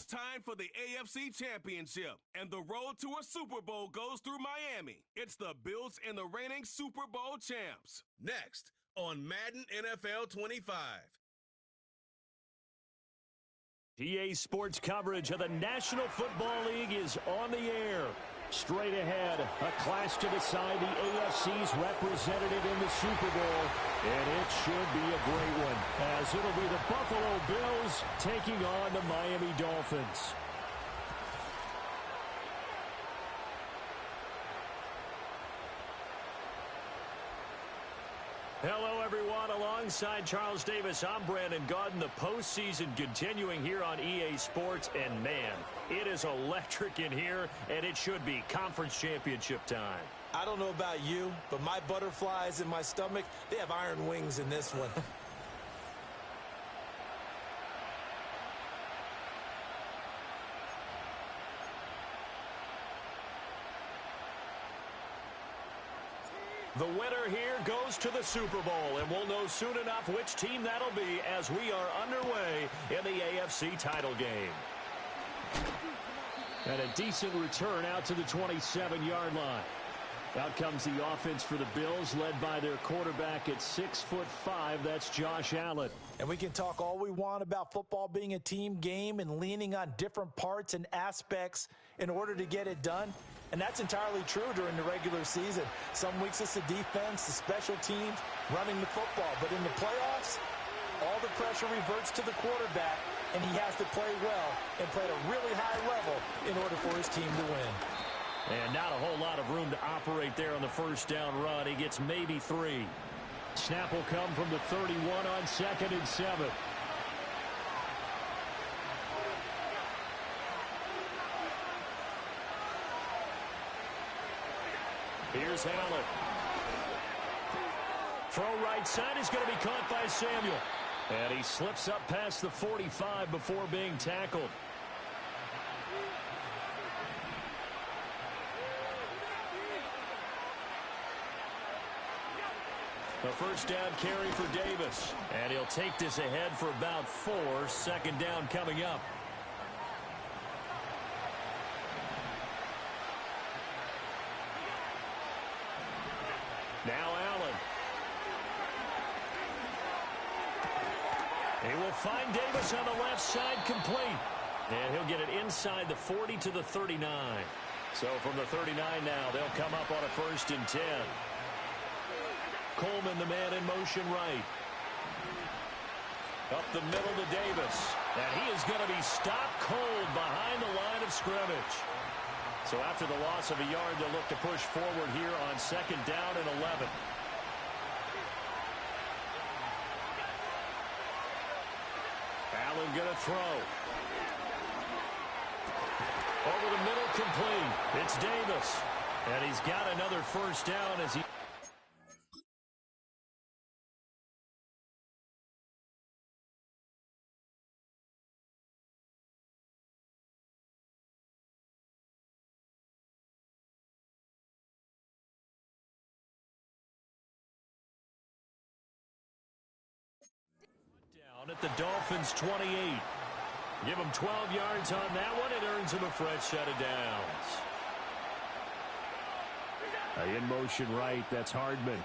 time for the AFC Championship, and the road to a Super Bowl goes through Miami. It's the Bills and the reigning Super Bowl champs. Next on Madden NFL 25. EA Sports coverage of the National Football League is on the air. Straight ahead, a clash to decide the AFC's representative in the Super Bowl. And it should be a great one, as it'll be the Buffalo Bills taking on the Miami Dolphins. Hello, everyone. Alongside Charles Davis, I'm Brandon Gaudin. The postseason continuing here on EA Sports. And, man, it is electric in here, and it should be conference championship time. I don't know about you, but my butterflies in my stomach, they have iron wings in this one. The winner here goes to the Super Bowl, and we'll know soon enough which team that'll be as we are underway in the AFC title game. And a decent return out to the 27-yard line. Out comes the offense for the Bills, led by their quarterback at 6'5". That's Josh Allen. And we can talk all we want about football being a team game and leaning on different parts and aspects in order to get it done. And that's entirely true during the regular season. Some weeks it's the defense, the special teams, running the football. But in the playoffs, all the pressure reverts to the quarterback, and he has to play well and play at a really high level in order for his team to win. And not a whole lot of room to operate there on the first down run. He gets maybe 3. Snap will come from the 31 on 2nd and 7. Here's Allen. Throw right side is going to be caught by Samuel. And he slips up past the 45 before being tackled. A first down carry for Davis. And he'll take this ahead for about 4. Second down coming up. Now Allen. He will find Davis on the left side, complete. And he'll get it inside the 40 to the 39. So from the 39 now, they'll come up on a 1st and 10. Coleman, the man in motion right. Up the middle to Davis. And he is going to be stopped cold behind the line of scrimmage. So after the loss of a yard, they'll look to push forward here on 2nd down and 11. Allen going to throw. Over the middle, complete. It's Davis. And he's got another first down as he... at the Dolphins 28. Give him 12 yards on that one. It earns him a fresh set of downs. In motion right, that's Hardman.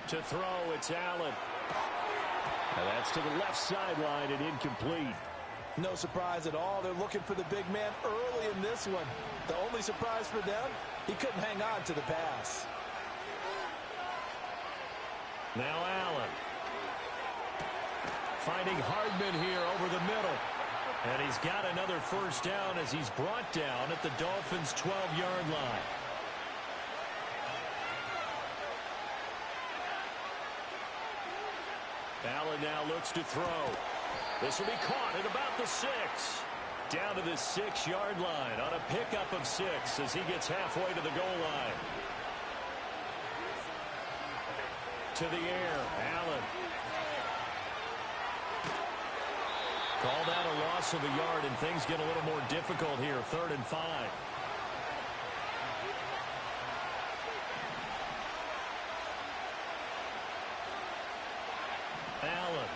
To throw, it's Allen. And that's to the left sideline and incomplete. No surprise at all. They're looking for the big man early in this one. The only surprise for them, he couldn't hang on to the pass. Now Allen. Finding Hardman here over the middle. And he's got another first down as he's brought down at the Dolphins' 12-yard line. Allen now looks to throw. This will be caught at about the 6. Down to the 6-yard line on a pickup of 6 as he gets halfway to the goal line. To the air, Allen. Called out a loss of a yard, and things get a little more difficult here. 3rd and 5. Allen.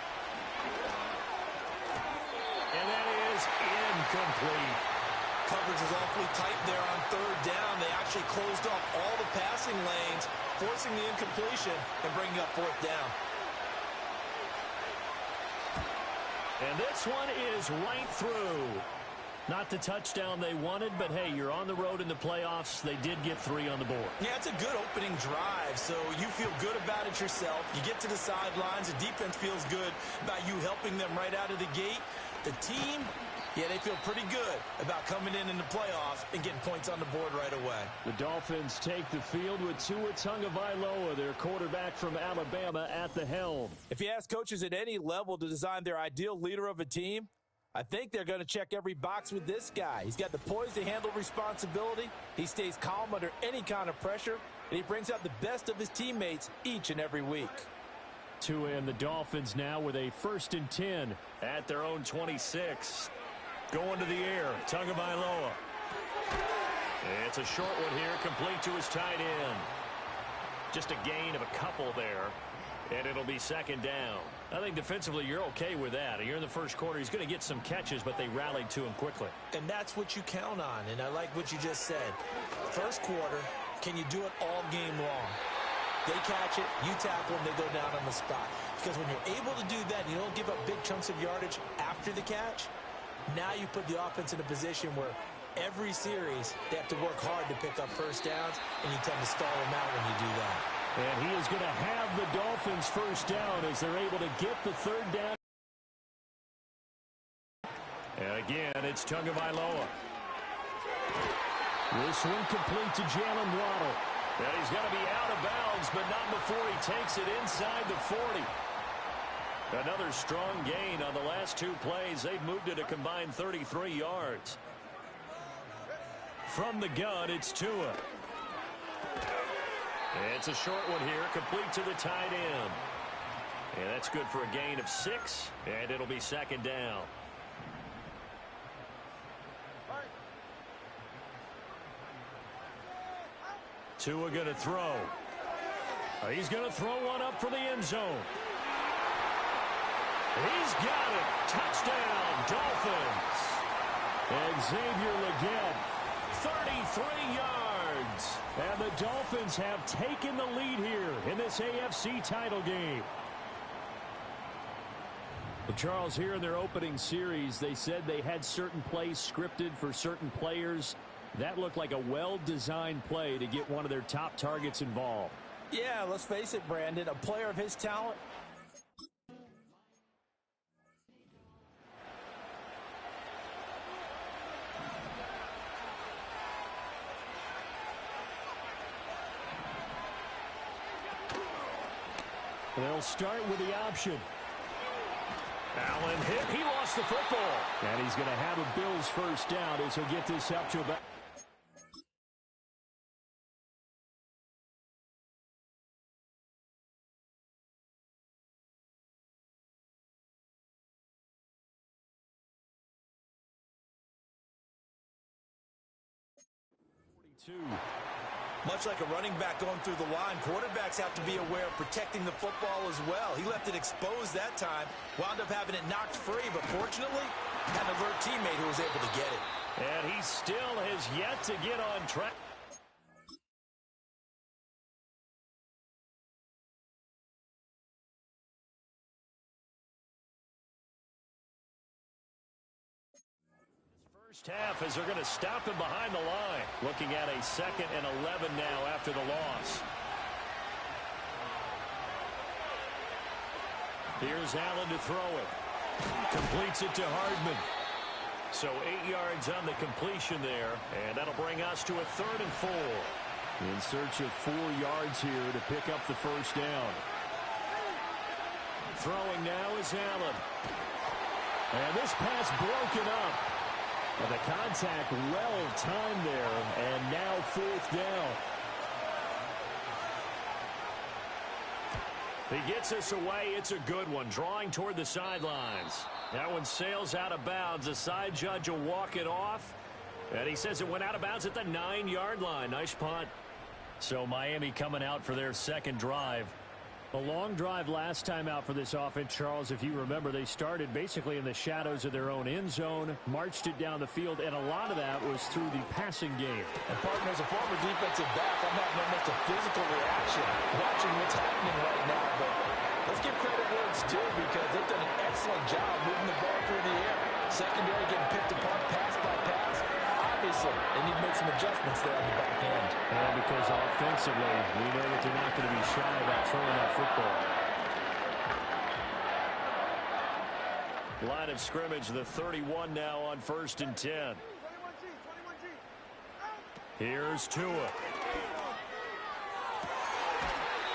And that incomplete. Coverage was awfully tight there on third down. They actually closed off all the passing lanes, forcing the incompletion and bringing up fourth down. And this one is right through. Not the touchdown they wanted, but hey, you're on the road in the playoffs. They did get 3 on the board. Yeah, it's a good opening drive, so you feel good about it yourself. You get to the sidelines. The defense feels good about you helping them right out of the gate. The team, yeah, they feel pretty good about coming in the playoffs and getting points on the board right away. The Dolphins take the field with Tua Tagovailoa, their quarterback from Alabama, at the helm. If you ask coaches at any level to design their ideal leader of a team, I think they're going to check every box with this guy. He's got the poise to handle responsibility. He stays calm under any kind of pressure, and he brings out the best of his teammates each and every week. Tua and the Dolphins now with a 1st and 10 at their own 26. Going to the air, Tagovailoa. It's a short one here, complete to his tight end. Just a gain of a couple there, and it'll be 2nd down. I think defensively you're okay with that. You're in the first quarter. He's going to get some catches, but they rallied to him quickly. And that's what you count on, and I like what you just said. First quarter, can you do it all game long? They catch it, you tackle them, they go down on the spot. Because when you're able to do that, you don't give up big chunks of yardage after the catch. Now you put the offense in a position where every series they have to work hard to pick up first downs, and you tend to stall them out when you do that. And he is going to have the Dolphins first down as they're able to get the 3rd down. And again, it's Tagovailoa. This one complete to Jalen Waddle. And he's going to be out of bounds, but not before he takes it inside the 40. Another strong gain on the last 2 plays. They've moved it a combined 33 yards. From the gun, it's Tua. It's a short one here, complete to the tight end. And that's good for a gain of 6, and it'll be 2nd down. Tua going to throw. He's going to throw one up for the end zone. He's got it. Touchdown, Dolphins. And Xavier Legette, 33 yards. And the Dolphins have taken the lead here in this AFC title game. Well, Charles, here in their opening series, they said they had certain plays scripted for certain players. That looked like a well-designed play to get one of their top targets involved. Yeah, let's face it, Brandon, a player of his talent. They'll start with the option. Allen hit. He lost the football. And he's going to have a Bills first down as he'll get this up to about... Much like a running back going through the line, quarterbacks have to be aware of protecting the football as well. He left it exposed that time, wound up having it knocked free, but fortunately, had an alert teammate who was able to get it. And he still has yet to get on track. First half as they're going to stop him behind the line. Looking at a 2nd and 11 now after the loss. Here's Allen to throw it. Completes it to Hardman. So 8 yards on the completion there, and that'll bring us to a 3rd and 4. In search of 4 yards here to pick up the first down. Throwing now is Allen. And this pass broken up. And the contact well timed there, and now 4th down. He gets us away. It's a good one, drawing toward the sidelines. That one sails out of bounds. The side judge will walk it off, and he says it went out of bounds at the 9-yard line. Nice punt. So Miami coming out for their 2nd drive. A long drive last time out for this offense, Charles. If you remember, they started basically in the shadows of their own end zone, marched it down the field, and a lot of that was through the passing game. And, partner, as a former defensive back, I'm having almost a physical reaction watching what's happening right now. But let's give credit where it's due because they've done an excellent job moving the ball through the air. Secondary getting picked apart pass by pass. Obviously, they need to make some adjustments there on the back end. And because offensively, we know that they're not going to be shy about throwing that football. Line of scrimmage, the 31 now on 1st and 10. Here's Tua.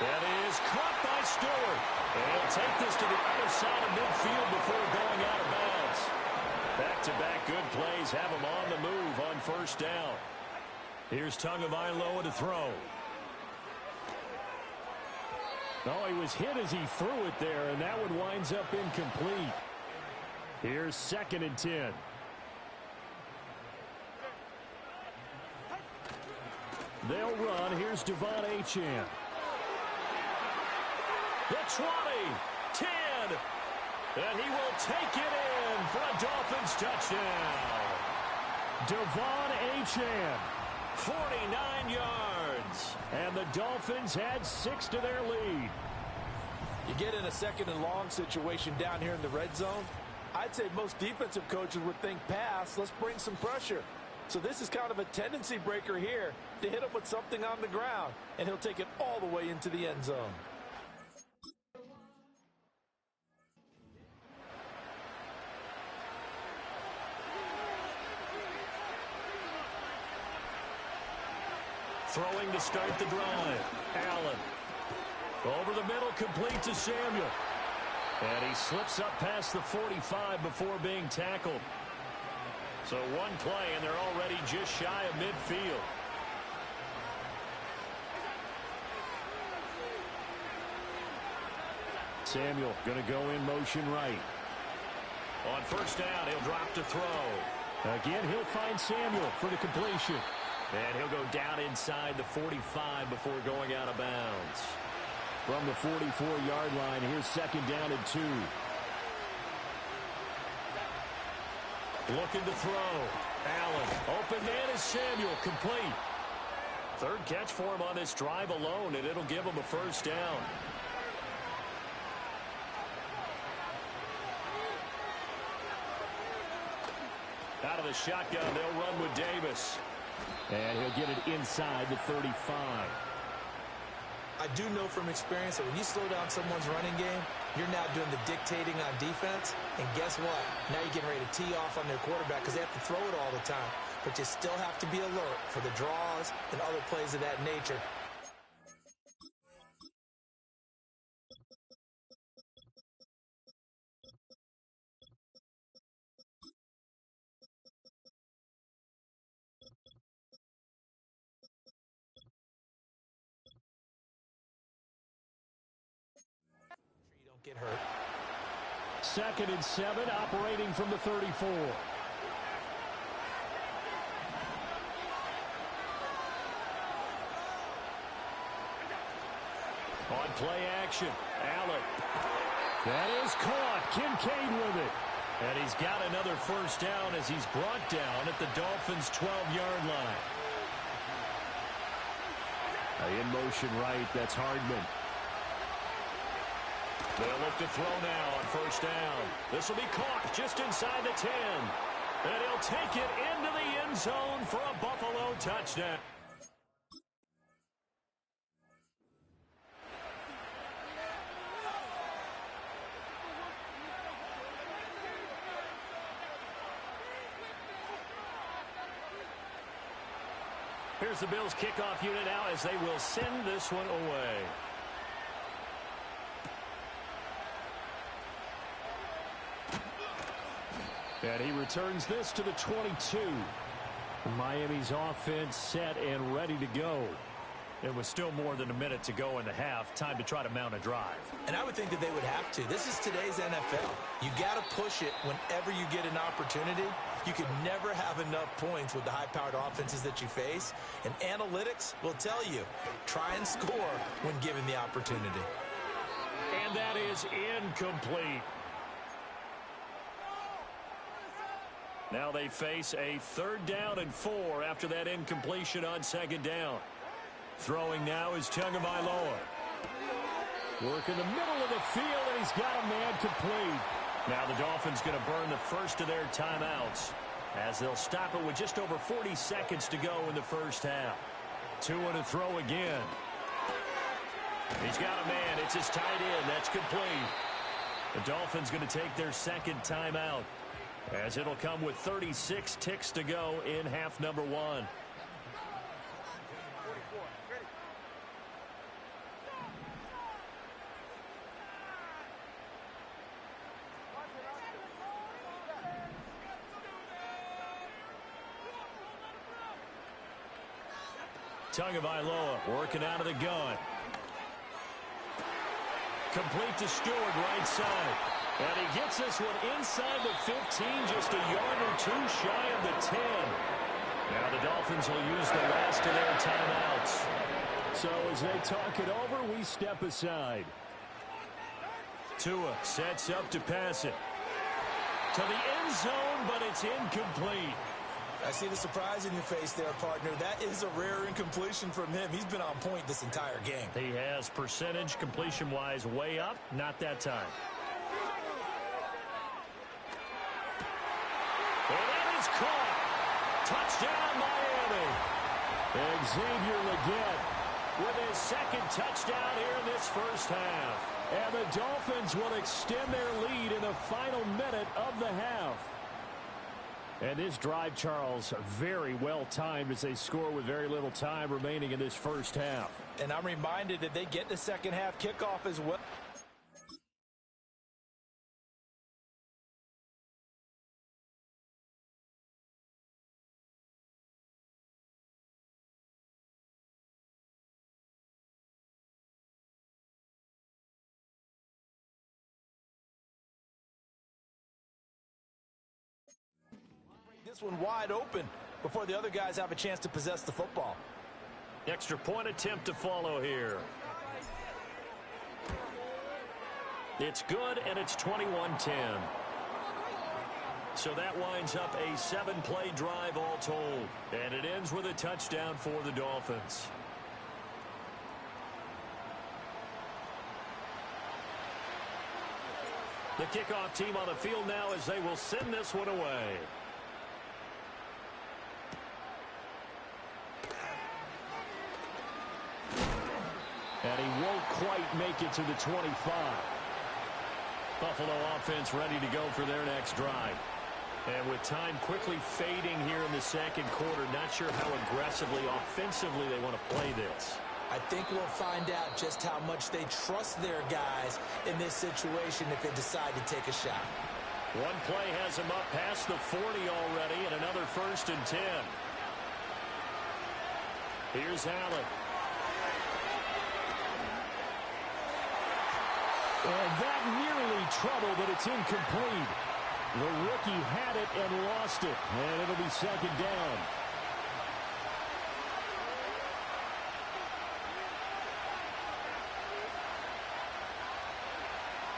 That is caught by Stewart. And he'll take this to the other side of midfield before going out of bounds. Back-to-back good plays have him on the move on 1st down. Here's Tagovailoa to throw. Oh, he was hit as he threw it there, and that one winds up incomplete. Here's 2nd and 10. They'll run. Here's Devon Achane. The 20, 10, and he will take it in for a Dolphins touchdown. Devon Achane, 49 yards, and the Dolphins had 6 to their lead. You get in a 2nd and long situation down here in the red zone, I'd say most defensive coaches would think pass, let's bring some pressure. So this is kind of a tendency breaker here to hit him with something on the ground, and he'll take it all the way into the end zone. Throwing to start the drive. Allen. Over the middle, complete to Samuel. And he slips up past the 45 before being tackled. So one play, and they're already just shy of midfield. Samuel going to go in motion right. On 1st down, he'll drop to throw. Again, he'll find Samuel for the completion. And he'll go down inside the 45 before going out of bounds. From the 44-yard line, here's 2nd down and 2. Looking to throw. Allen. Open man is Samuel. Complete. 3rd catch for him on this drive alone, and it'll give him a 1st down. Out of the shotgun, they'll run with Davis. And he'll get it inside the 35. I do know from experience that when you slow down someone's running game, you're now doing the dictating on defense. And guess what? Now you're getting ready to tee off on their quarterback because they have to throw it all the time. But you still have to be alert for the draws and other plays of that nature. Get hurt. 2nd and 7, operating from the 34. On play action, Allen. That is caught. Kincaid with it. And he's got another 1st down as he's brought down at the Dolphins' 12-yard line. In motion right, that's Hardman. They'll look to throw now on 1st down. This will be caught just inside the 10. And he'll take it into the end zone for a Buffalo touchdown. Here's the Bills' kickoff unit now as they will send this one away. And he returns this to the 22. Miami's offense set and ready to go. It was still more than a minute to go in the half. Time to try to mount a drive. And I would think that they would have to. This is today's NFL. You got to push it whenever you get an opportunity. You could never have enough points with the high-powered offenses that you face. And analytics will tell you, try and score when given the opportunity. And that is incomplete. Now they face a 3rd down and 4 after that incompletion on 2nd down. Throwing now is Tagovailoa. Work in the middle of the field, and he's got a man complete. Now the Dolphins going to burn the first of their timeouts as they'll stop it with just over 40 seconds to go in the first half. Tua to throw again. He's got a man. It's his tight end. That's complete. The Dolphins going to take their 2nd timeout as it'll come with 36 ticks to go in half number 1. Tagovailoa working out of the gun. Complete to Stewart, right side. And he gets this one inside the 15, just a yard or 2 shy of the 10. Now the Dolphins will use the last of their timeouts. So as they talk it over, we step aside. Tua sets up to pass it to the end zone, but it's incomplete. I see the surprise in your face there, partner. That is a rare incompletion from him. He's been on point this entire game. He has percentage completion-wise way up. Not that time. And that is caught. Touchdown, Miami. Xavier Legette with his 2nd touchdown here in this first half. And the Dolphins will extend their lead in the final minute of the half. And this drive, Charles, very well timed as they score with very little time remaining in this first half. And I'm reminded that they get the second half kickoff as well. This one wide open before the other guys have a chance to possess the football. Extra point attempt to follow here. It's good, and it's 21-10. So that winds up a 7-play drive all told. And it ends with a touchdown for the Dolphins. The kickoff team on the field now as they will send this one away. And he won't quite make it to the 25. Buffalo offense ready to go for their next drive. And with time quickly fading here in the second quarter, not sure how aggressively, offensively they want to play this. I think we'll find out just how much they trust their guys in this situation if they decide to take a shot. One play has him up past the 40 already, and another 1st and 10. Here's Allen. And that nearly trouble, but it's incomplete. The rookie had it and lost it, and it'll be 2nd down.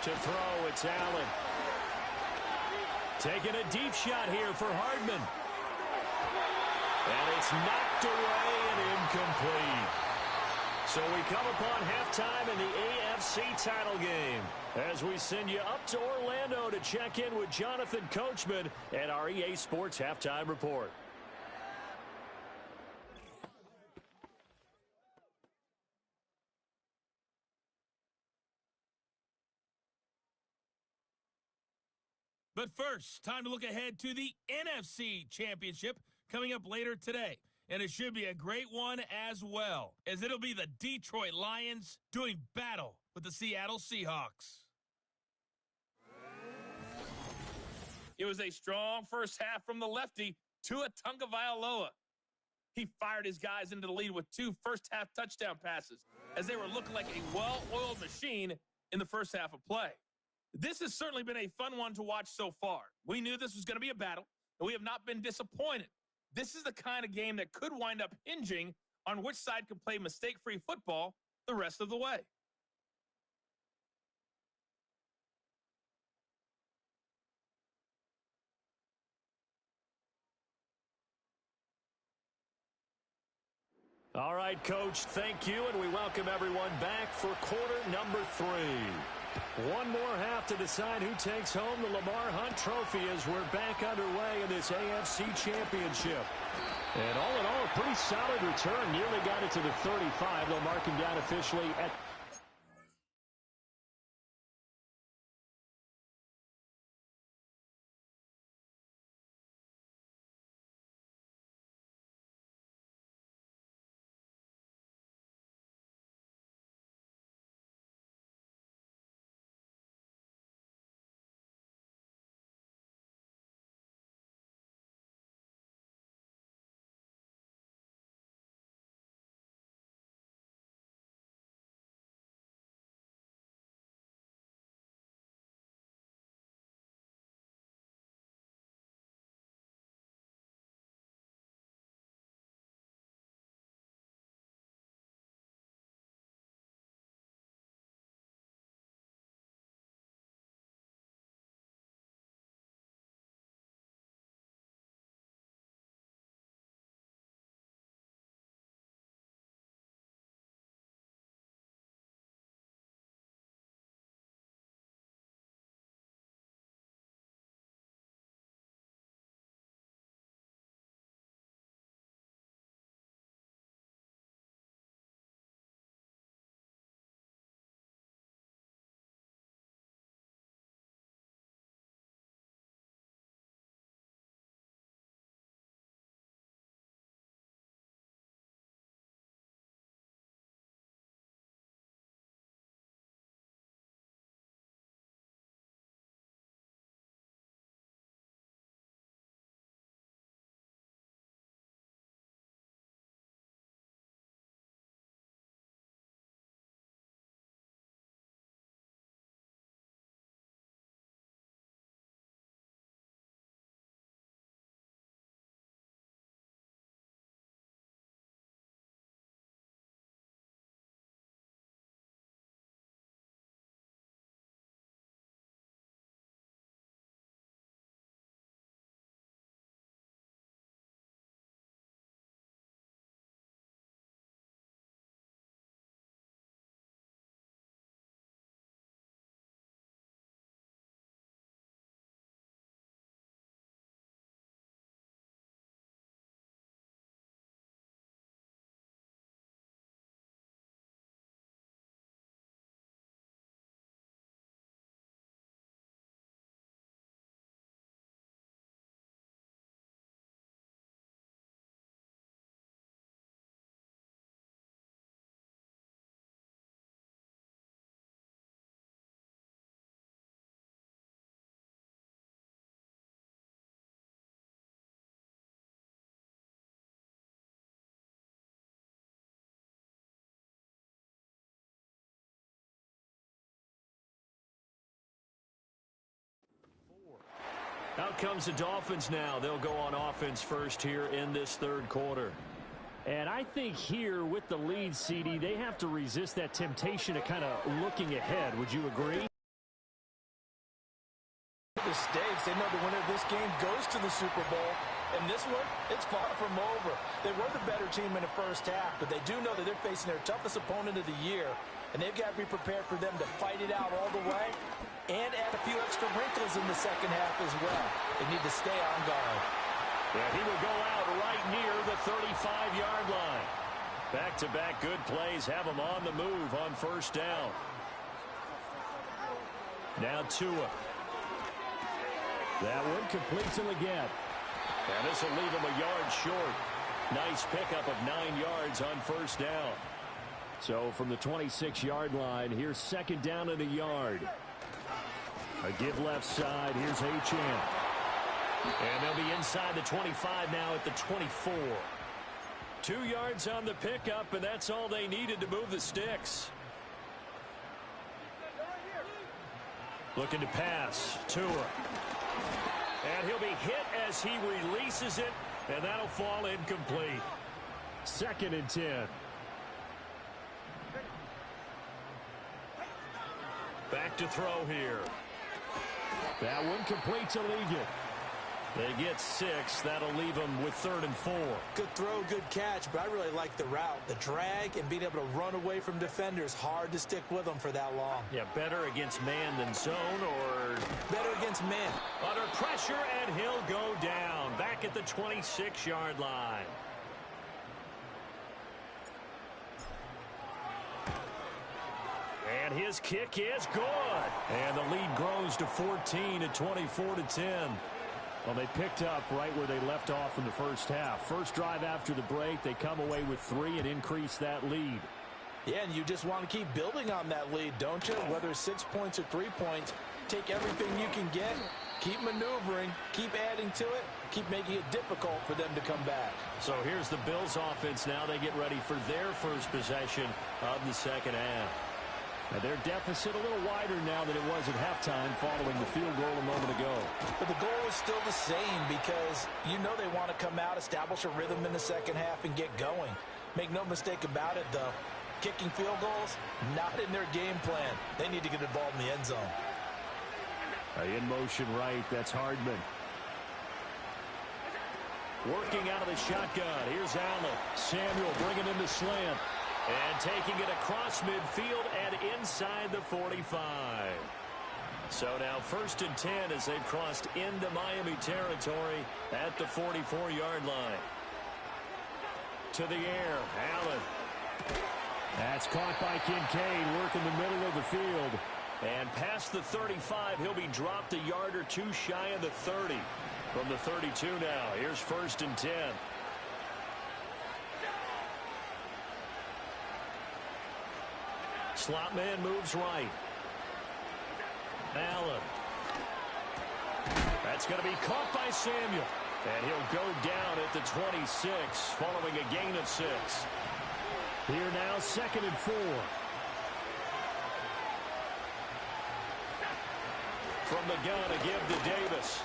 To throw, it's Allen. Taking a deep shot here for Hardman. And it's knocked away and incomplete. So we come upon halftime in the AFC title game as we send you up to Orlando to check in with Jonathan Coachman and our EA Sports Halftime Report. But first, time to look ahead to the NFC Championship coming up later today. And it should be a great one as well, as it'll be the Detroit Lions doing battle with the Seattle Seahawks. It was a strong first half from the lefty, Tua Tagovailoa. He fired his guys into the lead with 2 first-half touchdown passes, as they were looking like a well-oiled machine in the first half of play. This has certainly been a fun one to watch so far. We knew this was going to be a battle, and we have not been disappointed. This is the kind of game that could wind up hinging on which side can play mistake-free football the rest of the way. All right, Coach, thank you, and we welcome everyone back for quarter number 3. One more half to decide who takes home the Lamar Hunt Trophy as we're back underway in this AFC Championship. And all in all, a pretty solid return. Nearly got it to the 35. They'll mark him down officially at... Out comes the Dolphins now. They'll go on offense first here in this third quarter. And I think here with the lead, CD, they have to resist that temptation of kind of looking ahead. Would you agree? The stakes. They know the winner of this game goes to the Super Bowl. And this one, it's far from over. They were the better team in the first half, but they do know that they're facing their toughest opponent of the year. And they've got to be prepared for them to fight it out all the way and add a few extra wrinkles in the second half as well. They need to stay on guard. Yeah, he will go out right near the 35-yard line. Back-to-back good plays have him on the move on first down. Now Tua. That one complete to Leggett. And this will leave him a yard short. Nice pickup of 9 yards on first down. So from the 26-yard line, here's second down and a yard. A give left side. Here's Achane. And they'll be inside the 25 now at the 24. 2 yards on the pickup, and that's all they needed to move the sticks. Looking to pass. Tua. And he'll be hit as he releases it, and that'll fall incomplete. 2nd and 10. Back to throw here. That one complete to Leggett. They get 6. That'll leave them with 3rd and 4. Good throw, good catch, but I really like the route. The drag and being able to run away from defenders, hard to stick with them for that long. Yeah, better against man than zone, or better against man. Under pressure, and he'll go down. Back at the 26-yard line. And his kick is good. And the lead grows to 14 at 24-10. Well, they picked up right where they left off in the first half. First drive after the break, they come away with 3 and increase that lead. Yeah, and you just want to keep building on that lead, don't you? Whether it's 6 points or 3 points, take everything you can get, keep maneuvering, keep adding to it, keep making it difficult for them to come back. So here's the Bills offense now. They get ready for their first possession of the second half. Now their deficit a little wider now than it was at halftime following the field goal a moment ago. But the goal is still the same because you know they want to come out, establish a rhythm in the second half, and get going. Make no mistake about it, though. Kicking field goals, not in their game plan. They need to get the ball in the end zone. In motion right, that's Hardman. Working out of the shotgun. Here's Allen. Samuel bringing in the slant. And taking it across midfield and inside the 45. So now 1st and 10 as they've crossed into Miami territory at the 44-yard line. To the air, Allen. That's caught by Kincaid, working the middle of the field. And past the 35, he'll be dropped a yard or 2 shy of the 30. From the 32 now, here's 1st and 10. Slot man moves right. Allen. That's going to be caught by Samuel. And he'll go down at the 26 following a gain of 6. Here now, 2nd and 4. From the gun, a give to Davis.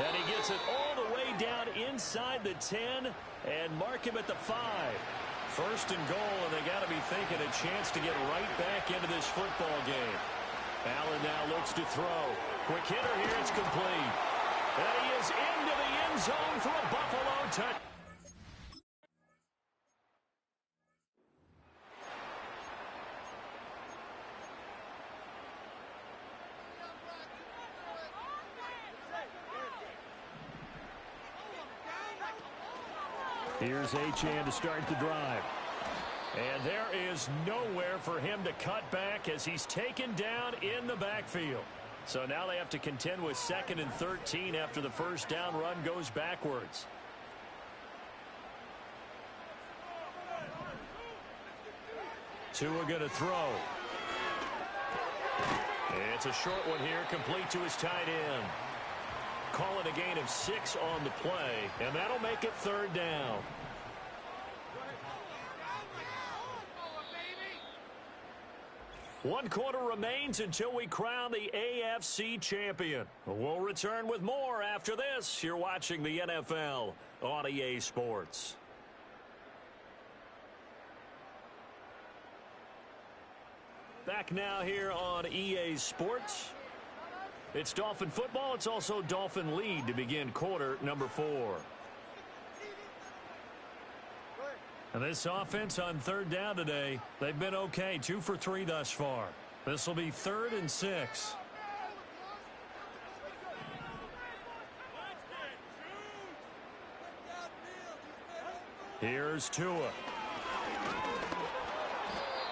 And he gets it all the way down inside the 10 and mark him at the 5. 1st and goal, and they got to be thinking a chance to get right back into this football game. Allen now looks to throw. Quick hitter here, it's complete. And he is into the end zone for a Buffalo touchdown. Here's Achane to start the drive. And there is nowhere for him to cut back as he's taken down in the backfield. So now they have to contend with 2nd and 13 after the first down run goes backwards. Tua going to throw. It's a short one here, complete to his tight end. Call it a gain of 6 on the play, and that'll make it 3rd down. One quarter remains until we crown the AFC champion. We'll return with more after this. You're watching the NFL on EA Sports. Back now here on EA Sports. It's Dolphin football. It's also Dolphin lead to begin quarter number 4. And this offense on 3rd down today, they've been okay. 2 for 3 thus far. This will be 3rd and 6. Here's Tua.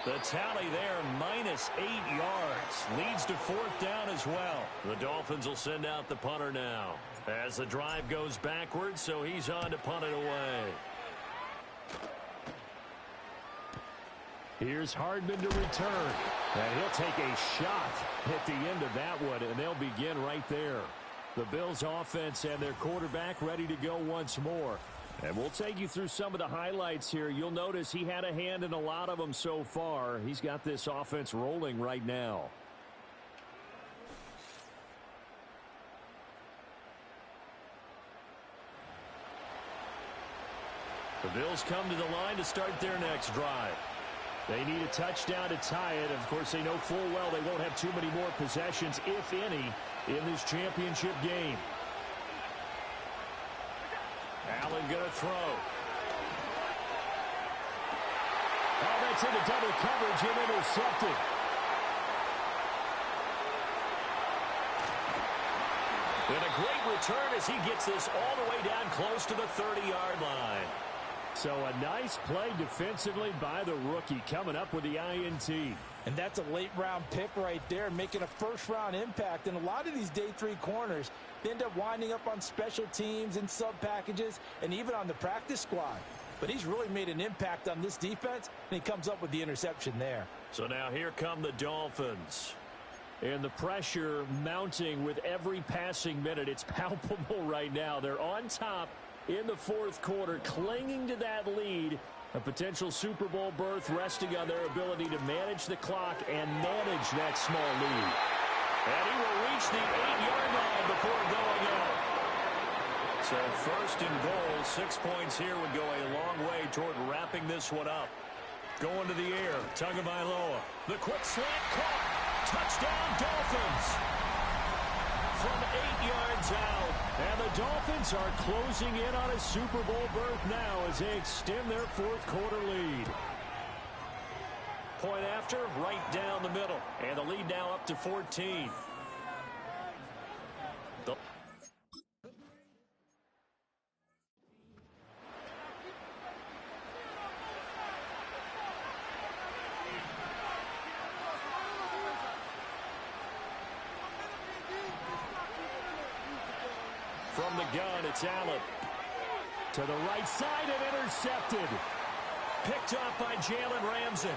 The tally there, -8 yards. Leads to 4th down as well. The Dolphins will send out the punter now as the drive goes backwards, so he's on to punt it away. Here's Hardman to return. And he'll take a shot at the end of that one, and they'll begin right there. The Bills offense and their quarterback ready to go once more. And we'll take you through some of the highlights here. You'll notice he had a hand in a lot of them so far. He's got this offense rolling right now. The Bills come to the line to start their next drive. They need a touchdown to tie it. Of course, they know full well they won't have too many more possessions, if any, in this championship game. Allen going to throw. Oh, that's into double coverage and intercepted. And a great return as he gets this all the way down close to the 30-yard line. So a nice play defensively by the rookie coming up with the INT. And that's a late-round pick right there, making a first-round impact. And a lot of these day 3 corners, they end up winding up on special teams and sub-packages and even on the practice squad. But he's really made an impact on this defense, and he comes up with the interception there. So now here come the Dolphins. And the pressure mounting with every passing minute. It's palpable right now. They're on top in the fourth quarter, clinging to that lead. A potential Super Bowl berth resting on their ability to manage the clock and manage that small lead. And he will reach the 8-yard line before going out. So first and goal, 6 points here would go a long way toward wrapping this one up. Going to the air, Tagovailoa. The quick slant caught. Touchdown, Dolphins. From 8 yards out. And the Dolphins are closing in on a Super Bowl berth now as they extend their fourth quarter lead. Point after, right down the middle. And the lead now up to 14. From the gun, it's Allen. To the right side and intercepted. Picked up by Jalen Ramsey.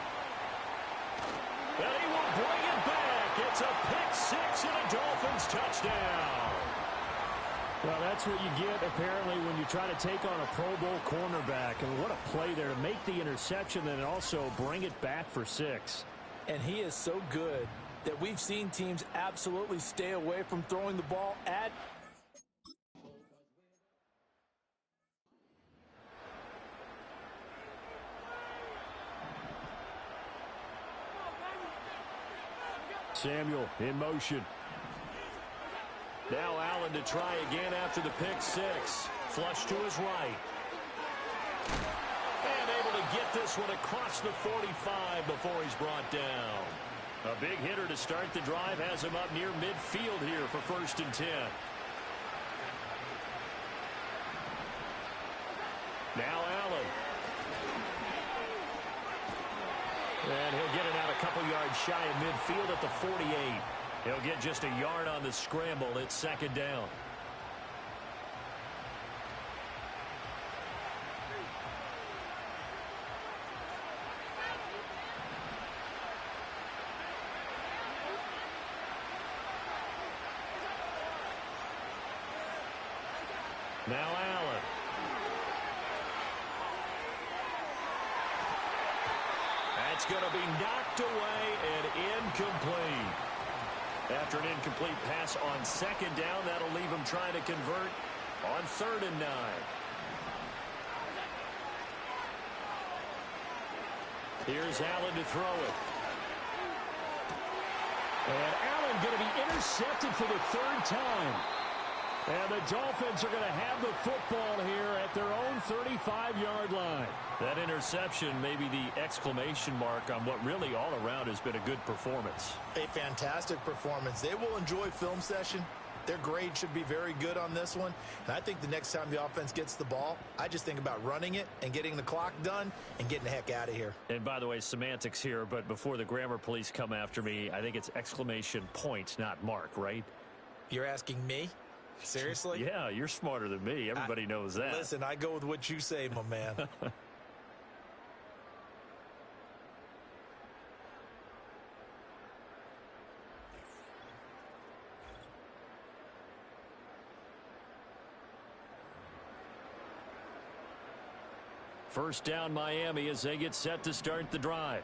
And he will bring it back. It's a pick six and a Dolphins touchdown. Well, that's what you get, apparently, when you try to take on a Pro Bowl cornerback. And what a play there to make the interception and also bring it back for 6. And he is so good that we've seen teams absolutely stay away from throwing the ball at Samuel in motion. Now Allen to try again after the pick six. Flush to his right. And able to get this one across the 45 before he's brought down. A big hitter to start the drive has him up near midfield here for 1st and 10. Now Allen. And he'll get it out a couple yards shy of midfield at the 48. He'll get just a yard on the scramble. It's 2nd down. Now Allen. That's going to be knocked away and incomplete. After an incomplete pass on 2nd down, that'll leave him trying to convert on 3rd and 9. Here's Allen to throw it. And Allen going to be intercepted for the 3rd time. And the Dolphins are going to have the football here at their own 35-yard line. That interception may be the exclamation mark on what really all around has been a good performance. A fantastic performance. They will enjoy film session. Their grade should be very good on this one. And I think the next time the offense gets the ball, I just think about running it and getting the clock done and getting the heck out of here. And by the way, semantics here, but before the grammar police come after me, I think it's exclamation point, not mark, right? You're asking me? Seriously? Yeah, you're smarter than me. Everybody knows that. Listen, I go with what you say, my man. First down, Miami, as they get set to start the drive.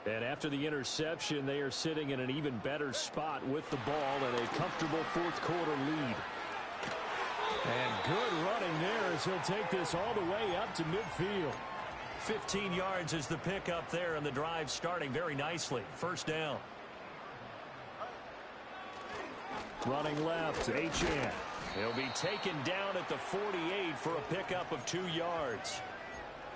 And after the interception, they are sitting in an even better spot with the ball and a comfortable 4th quarter lead. And good running there as he'll take this all the way up to midfield. 15 yards is the pickup there, and the drive starting very nicely. 1st down. Running left, Achane. He'll be taken down at the 48 for a pickup of 2 yards.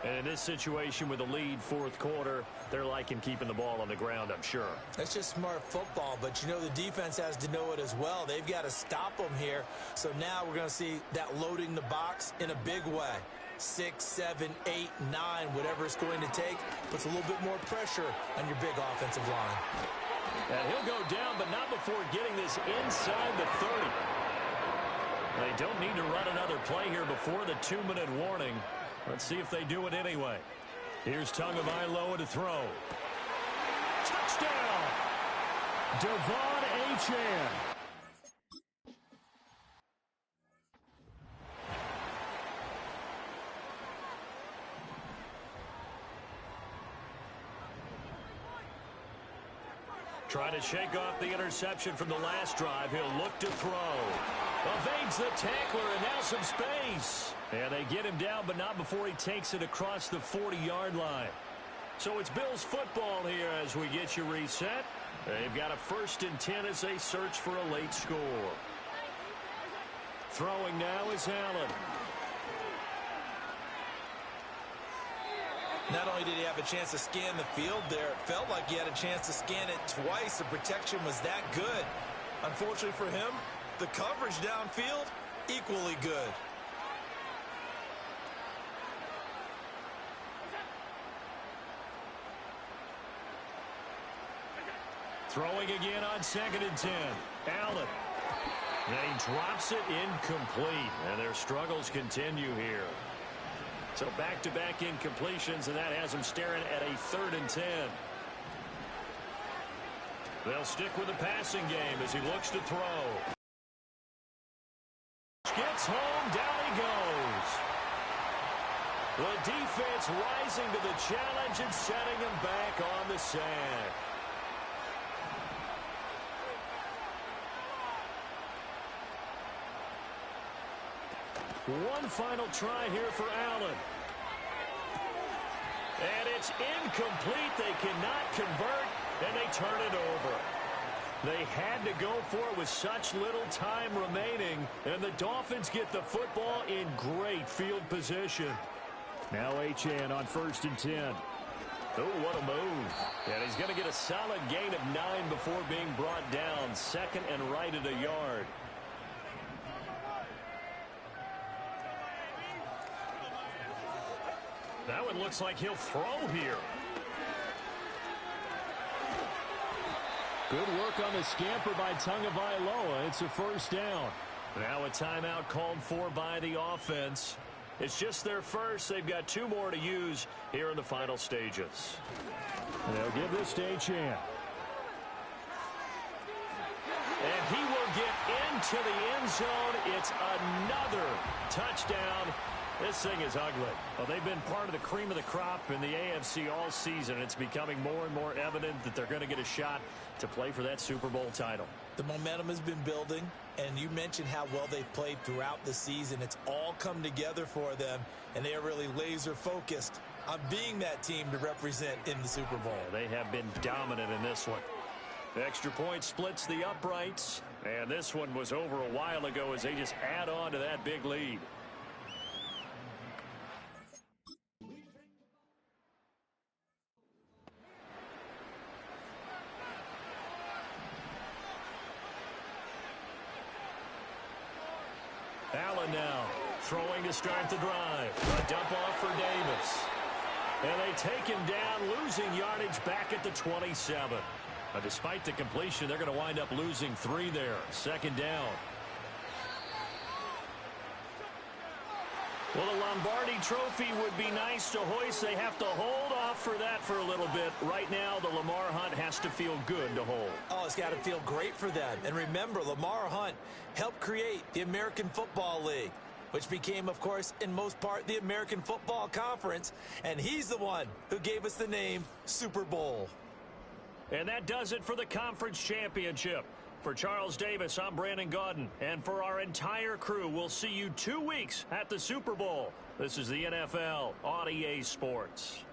And in this situation with a lead fourth quarter, they're liking keeping the ball on the ground, I'm sure. That's just smart football, but you know the defense has to know it as well. They've got to stop them here. So now we're going to see that loading the box in a big way. 6, 7, 8, 9, whatever it's going to take, puts a little bit more pressure on your big offensive line. And he'll go down, but not before getting this inside the 30. They don't need to run another play here before the 2-minute warning. Let's see if they do it anyway. Here's Tagovailoa to throw. Touchdown! Devon Achane. Trying to shake off the interception from the last drive. He'll look to throw. Evades the tackler, and now some space. And they get him down, but not before he takes it across the 40-yard line. So it's Bills football here as we get you reset. They've got a 1st and 10 as they search for a late score. Throwing now is Allen. Not only did he have a chance to scan the field there, it felt like he had a chance to scan it twice. The protection was that good. Unfortunately for him, the coverage downfield, equally good. Throwing again on 2nd and 10. Allen. And he drops it incomplete. And their struggles continue here. So back-to-back incompletions, and that has them staring at a 3rd and 10. They'll stick with the passing game as he looks to throw. Gets home, down he goes. The defense rising to the challenge and setting him back on the sack. One final try here for Allen. And it's incomplete. They cannot convert, and they turn it over. They had to go for it with such little time remaining, and the Dolphins get the football in great field position. Now Achane on 1st and 10. Oh, what a move. And he's going to get a solid gain of 9 before being brought down. 2nd and right at a yard. That one looks like he'll throw here. Good work on the scamper by Tagovailoa. It's a 1st down. Now a timeout called for by the offense. It's just their first. They've got 2 more to use here in the final stages. And they'll give this to Achane. And he will get into the end zone. It's another touchdown. This thing is ugly. Well, they've been part of the cream of the crop in the AFC all season. It's becoming more and more evident that they're going to get a shot to play for that Super Bowl title. The momentum has been building, and you mentioned how well they've played throughout the season. It's all come together for them, and they are really laser-focused on being that team to represent in the Super Bowl. Yeah, they have been dominant in this one. The extra point splits the uprights, and this one was over a while ago as they just add on to that big lead. Allen now throwing to start the drive. A dump off for Davis. And they take him down, losing yardage back at the 27. Despite the completion, they're going to wind up losing 3 there. 2nd down. Well, the Lombardi Trophy would be nice to hoist. They have to hold off for that for a little bit. Right now, the Lamar Hunt has to feel good to hold. Oh, it's got to feel great for them. And remember, Lamar Hunt helped create the American Football League, which became, of course, in most part, the American Football Conference. And he's the one who gave us the name Super Bowl. And that does it for the conference championship. For Charles Davis, I'm Brandon Gaudin. And for our entire crew, we'll see you 2 weeks at the Super Bowl. This is the NFL on EA Sports.